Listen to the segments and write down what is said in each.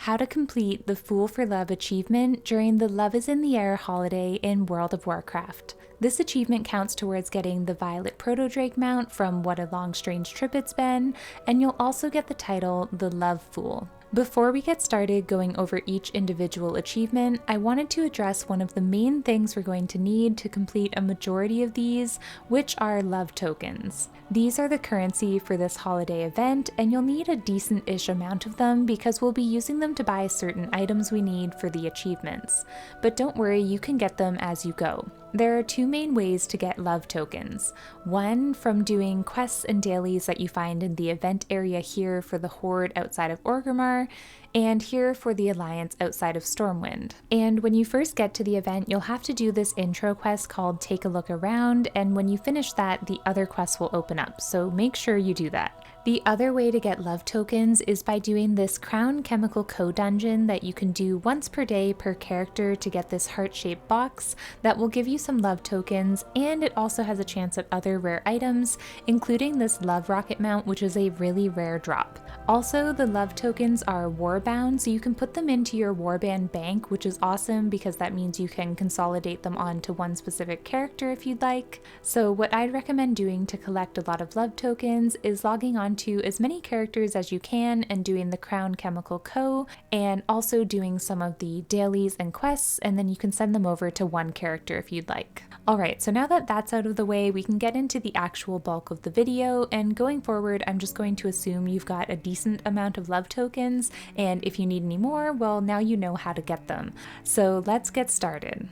how to complete the Fool for Love achievement during the Love is in the Air holiday in World of Warcraft. This achievement counts towards getting the Violet Proto-Drake mount from What a Long Strange Trip It's Been, and you'll also get the title The Love Fool. Before we get started going over each individual achievement, I wanted to address one of the main things we're going to need to complete a majority of these, which are love tokens. These are the currency for this holiday event, and you'll need a decent-ish amount of them because we'll be using them to buy certain items we need for the achievements. But don't worry, you can get them as you go. There are two main ways to get love tokens. One, from doing quests and dailies that you find in the event area here for the Horde outside of Orgrimmar, and here for the Alliance outside of Stormwind. And when you first get to the event, you'll have to do this intro quest called Take a Look Around, and when you finish that, the other quests will open up, so make sure you do that. The other way to get love tokens is by doing this Crown Chemical Co dungeon that you can do once per day per character to get this heart-shaped box that will give you some love tokens, and it also has a chance at other rare items, including this love rocket mount, which is a really rare drop. Also, the love tokens are warbound, so you can put them into your warband bank, which is awesome because that means you can consolidate them onto one specific character if you'd like. So what I'd recommend doing to collect a lot of love tokens is logging on to as many characters as you can and doing the Crown Chemical Co, and also doing some of the dailies and quests, and then you can send them over to one character if you'd like. Alright, so now that that's out of the way, we can get into the actual bulk of the video, and going forward I'm just going to assume you've got a decent amount of love tokens, and if you need any more, well, now you know how to get them. So let's get started.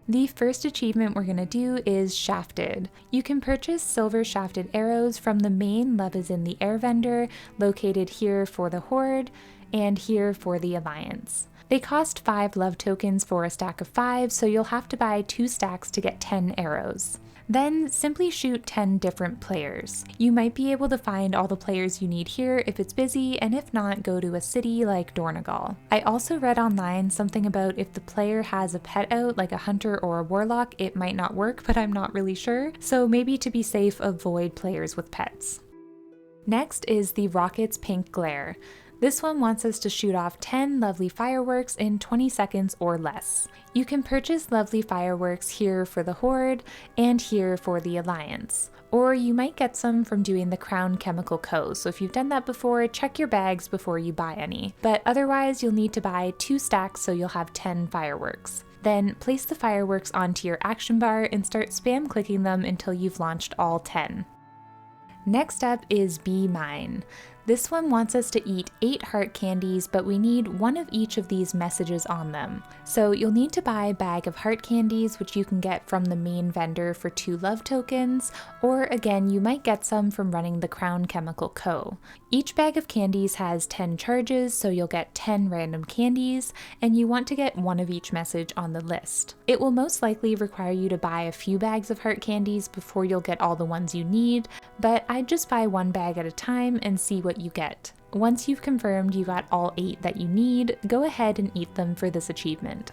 The first achievement we're going to do is Shafted. You can purchase silver shafted arrows from the main Love is in the Air vendor, located here for the Horde and here for the Alliance. They cost 5 love tokens for a stack of 5, so you'll have to buy 2 stacks to get 10 arrows. Then simply shoot 10 different players. You might be able to find all the players you need here if it's busy, and if not, go to a city like Dornegal. I also read online something about if the player has a pet out, like a hunter or a warlock, it might not work, but I'm not really sure, so maybe to be safe, avoid players with pets. Next is the Rocket's Pink Glare. This one wants us to shoot off 10 lovely fireworks in 20 seconds or less. You can purchase lovely fireworks here for the Horde and here for the Alliance. Or you might get some from doing the Crown Chemical Co, so if you've done that before, check your bags before you buy any. But otherwise, you'll need to buy 2 stacks so you'll have 10 fireworks. Then place the fireworks onto your action bar and start spam clicking them until you've launched all 10. Next up is Be Mine. This one wants us to eat 8 heart candies, but we need one of each of these messages on them. So you'll need to buy a bag of heart candies, which you can get from the main vendor for 2 love tokens, or again, you might get some from running the Crown Chemical Co. Each bag of candies has 10 charges, so you'll get 10 random candies, and you want to get one of each message on the list. It will most likely require you to buy a few bags of heart candies before you'll get all the ones you need, but I'd just buy one bag at a time and see what you get. Once you've confirmed you got all 8 that you need, go ahead and eat them for this achievement.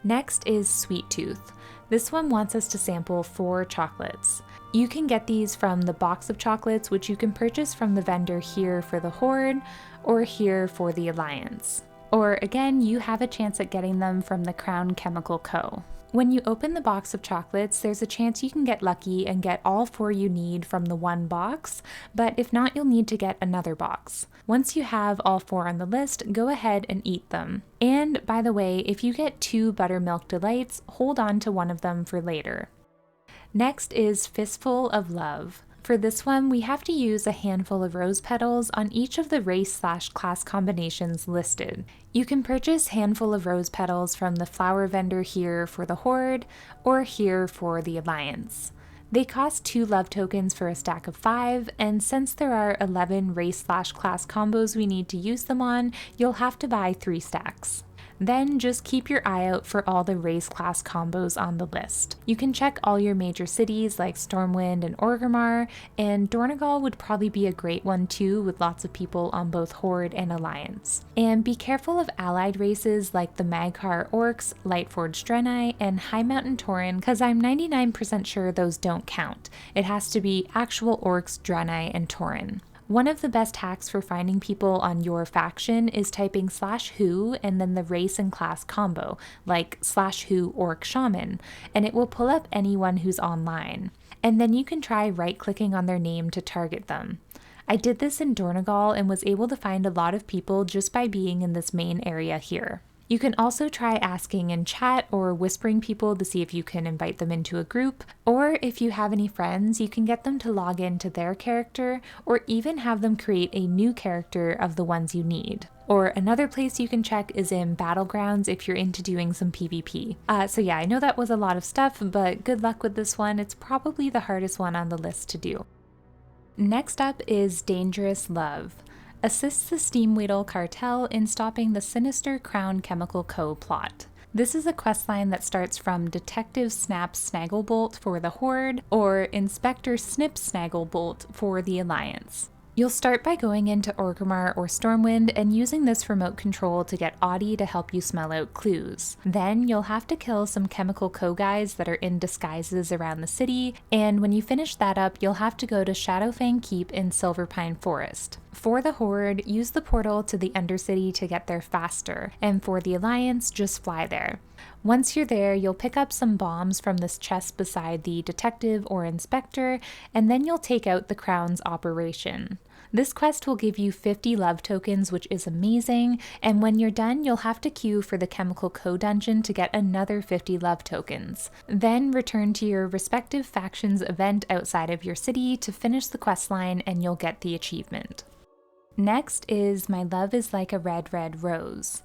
Next is Sweet Tooth. This one wants us to sample 4 chocolates. You can get these from the box of chocolates, which you can purchase from the vendor here for the Horde or here for the Alliance. Or again, you have a chance at getting them from the Crown Chemical Co. When you open the box of chocolates, there's a chance you can get lucky and get all 4 you need from the one box, but if not, you'll need to get another box. Once you have all 4 on the list, go ahead and eat them. And by the way, if you get 2 Buttermilk Delights, hold on to one of them for later. Next is Fistful of Love. For this one, we have to use a handful of rose petals on each of the race/class combinations listed. You can purchase handful of rose petals from the flower vendor here for the Horde or here for the Alliance. They cost 2 love tokens for a stack of 5, and since there are 11 race/class combos we need to use them on, you'll have to buy 3 stacks. Then just keep your eye out for all the race class combos on the list. You can check all your major cities like Stormwind and Orgrimmar, and Dornegal would probably be a great one too, with lots of people on both Horde and Alliance. And be careful of allied races like the Magkar Orcs, Lightforged Draenei, and High Mountain Tauren, because I'm 99% sure those don't count. It has to be actual Orcs, Draenei, and Tauren. One of the best hacks for finding people on your faction is typing /who and then the race and class combo, like /who orc shaman, and it will pull up anyone who's online. And then you can try right-clicking on their name to target them. I did this in Dornegal and was able to find a lot of people just by being in this main area here. You can also try asking in chat or whispering people to see if you can invite them into a group, or if you have any friends, you can get them to log into their character or even have them create a new character of the ones you need. Or another place you can check is in Battlegrounds if you're into doing some PvP. So yeah, I know that was a lot of stuff, but good luck with this one. It's probably the hardest one on the list to do. Next up is Dangerous Love. Assists the Steamweedle cartel in stopping the sinister Crown Chemical Co. plot. This is a questline that starts from Detective Snap Snagglebolt for the Horde or Inspector Snip Snagglebolt for the Alliance. You'll start by going into Orgrimmar or Stormwind and using this remote control to get Audie to help you smell out clues. Then you'll have to kill some Chemical Co guys that are in disguises around the city, and when you finish that up, you'll have to go to Shadowfang Keep in Silverpine Forest. For the Horde, use the portal to the Undercity to get there faster, and for the Alliance, just fly there. Once you're there, you'll pick up some bombs from this chest beside the detective or inspector, and then you'll take out the Crown's operation. This quest will give you 50 love tokens, which is amazing, and when you're done, you'll have to queue for the Chemical Co dungeon to get another 50 love tokens. Then return to your respective faction's event outside of your city to finish the questline and you'll get the achievement. Next is My Love is Like a Red, Red Rose.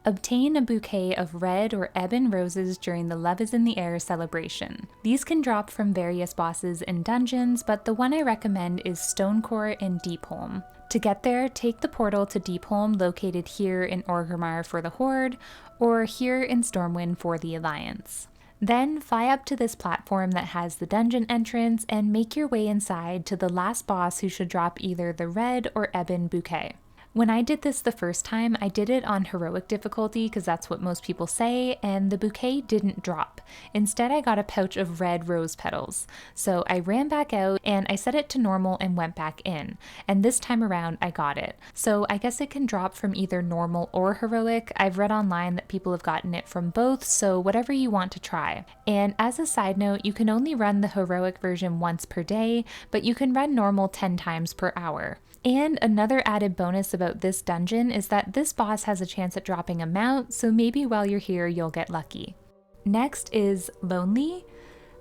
Obtain a bouquet of red or ebon roses during the Love is in the Air celebration. These can drop from various bosses and dungeons, but the one I recommend is Stonecourt in Deepholm. To get there, take the portal to Deepholm located here in Orgrimmar for the Horde, or here in Stormwind for the Alliance. Then fly up to this platform that has the dungeon entrance and make your way inside to the last boss who should drop either the red or ebon bouquet. When I did this the first time, I did it on heroic difficulty because that's what most people say, and the bouquet didn't drop. Instead, I got a pouch of red rose petals. So I ran back out and I set it to normal and went back in. And this time around, I got it. So I guess it can drop from either normal or heroic. I've read online that people have gotten it from both, so whatever you want to try. And as a side note, you can only run the heroic version once per day, but you can run normal 10 times per hour. And another added bonus about this dungeon is that this boss has a chance at dropping a mount, so maybe while you're here you'll get lucky. Next is Lonely.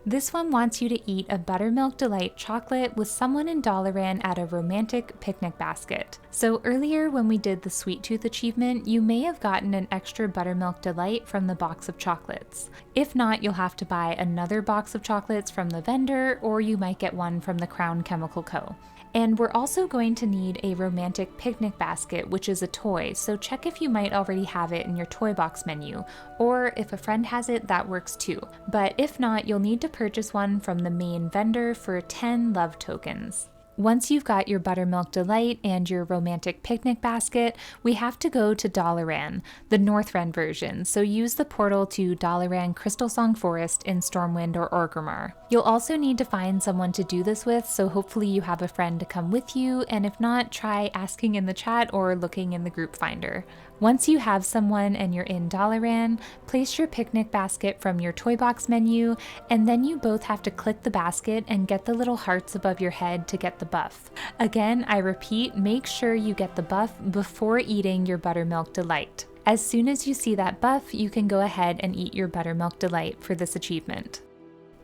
This one wants you to eat a Buttermilk Delight chocolate with someone in Dalaran at a romantic picnic basket. So earlier when we did the Sweet Tooth achievement, you may have gotten an extra Buttermilk Delight from the box of chocolates. If not, you'll have to buy another box of chocolates from the vendor, or you might get one from the Crown Chemical Co. And we're also going to need a romantic picnic basket, which is a toy, so check if you might already have it in your toy box menu, or if a friend has it, that works too. But if not, you'll need to purchase one from the main vendor for 10 love tokens. Once you've got your Buttermilk Delight and your romantic picnic basket, we have to go to Dalaran, the Northrend version, so use the portal to Dalaran Crystalsong Forest in Stormwind or Orgrimmar. You'll also need to find someone to do this with, so hopefully you have a friend to come with you, and if not, try asking in the chat or looking in the group finder. Once you have someone and you're in Dalaran, place your picnic basket from your toy box menu, and then you both have to click the basket and get the little hearts above your head to get the buff. Again, I repeat, make sure you get the buff before eating your Buttermilk Delight. As soon as you see that buff, you can go ahead and eat your Buttermilk Delight for this achievement.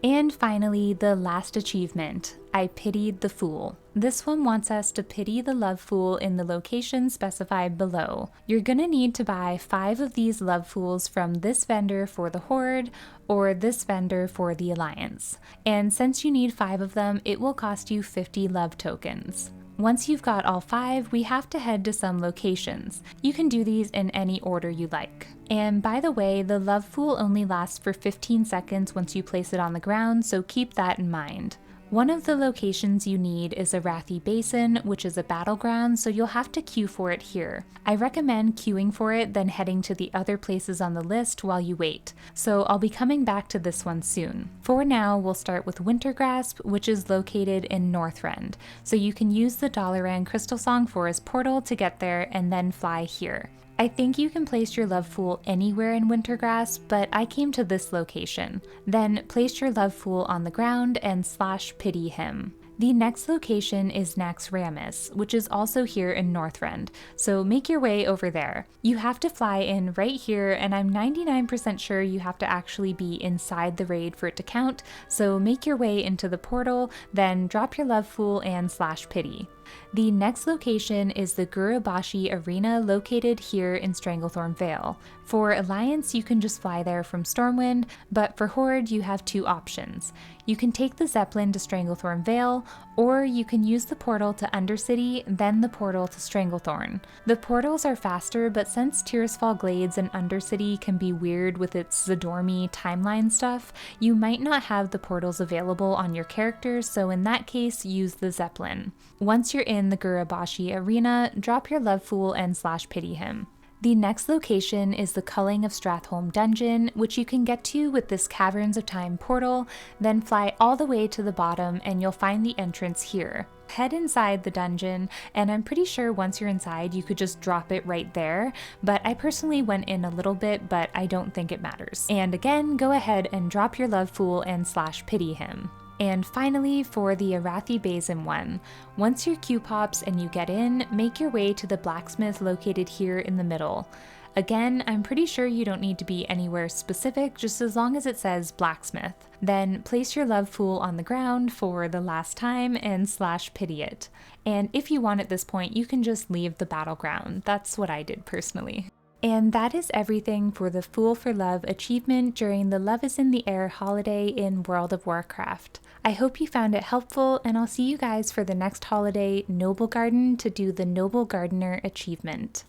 And finally, the last achievement, I Pitied the Fool. This one wants us to pity the love fool in the location specified below. You're gonna need to buy 5 of these love fools from this vendor for the Horde or this vendor for the Alliance. And since you need 5 of them, it will cost you 50 love tokens. Once you've got all 5, we have to head to some locations. You can do these in any order you like. And by the way, the love fool only lasts for 15 seconds once you place it on the ground, so keep that in mind. One of the locations you need is Arathi Basin, which is a battleground, so you'll have to queue for it here. I recommend queuing for it, then heading to the other places on the list while you wait, so I'll be coming back to this one soon. For now, we'll start with Wintergrasp, which is located in Northrend, so you can use the Dalaran Crystal Song Forest portal to get there and then fly here. I think you can place your Love Fool anywhere in Wintergrasp, but I came to this location. Then place your Love Fool on the ground and /pity him. The next location is Naxxramas, which is also here in Northrend, so make your way over there. You have to fly in right here, and I'm 99% sure you have to actually be inside the raid for it to count, so make your way into the portal, then drop your Love Fool and /pity. The next location is the Gurubashi Arena located here in Stranglethorn Vale. For Alliance, you can just fly there from Stormwind, but for Horde, you have two options. You can take the Zeppelin to Stranglethorn Vale, or you can use the portal to Undercity, then the portal to Stranglethorn. The portals are faster, but since Tirisfal Glades and Undercity can be weird with its Zadormi timeline stuff, you might not have the portals available on your character, so in that case, use the Zeppelin. Once you're in the Gurubashi Arena, drop your Love Fool and /pity him. The next location is the Culling of Strathholm dungeon, which you can get to with this Caverns of Time portal, then fly all the way to the bottom and you'll find the entrance here. Head inside the dungeon, and I'm pretty sure once you're inside you could just drop it right there, but I personally went in a little bit, but I don't think it matters. And again, go ahead and drop your Love Fool and /pity him. And finally, for the Arathi Basin one, once your queue pops and you get in, make your way to the blacksmith located here in the middle. Again, I'm pretty sure you don't need to be anywhere specific, just as long as it says blacksmith. Then place your Love Fool on the ground for the last time and /pity it. And if you want at this point, you can just leave the battleground. That's what I did personally. And that is everything for the Fool for Love achievement during the Love is in the Air holiday in World of Warcraft. I hope you found it helpful, and I'll see you guys for the next holiday, Noble Garden, to do the Noble Gardener achievement.